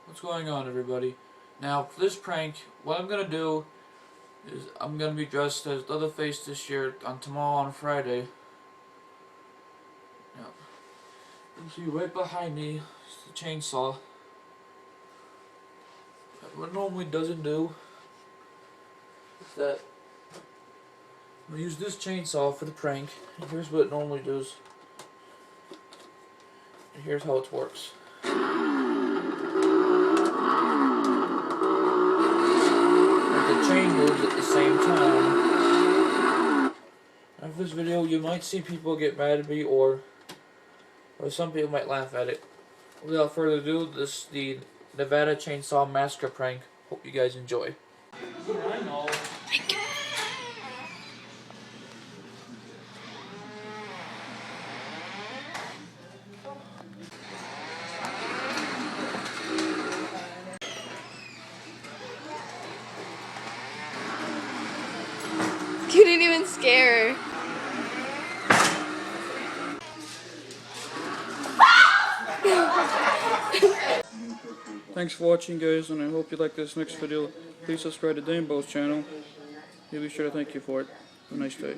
What's going on, everybody? Now, for this prank, what I'm gonna do is I'm gonna be dressed as Leatherface this year tomorrow on Friday. Now, you see right behind me is the chainsaw. What it normally doesn't do is that I'm gonna use this chainsaw for the prank, and here's what it normally does. And here's how it works. The chain moves at the same time. After this video, you might see people get mad at me, or some people might laugh at it. Without further ado, this is the Nevada Chainsaw Massacre prank. Hope you guys enjoy. I know. You didn't even scare her. Thanks for watching, guys, and I hope you like this next video. Please subscribe to Danebo's channel. He'll be sure to thank you for it. Have a nice day.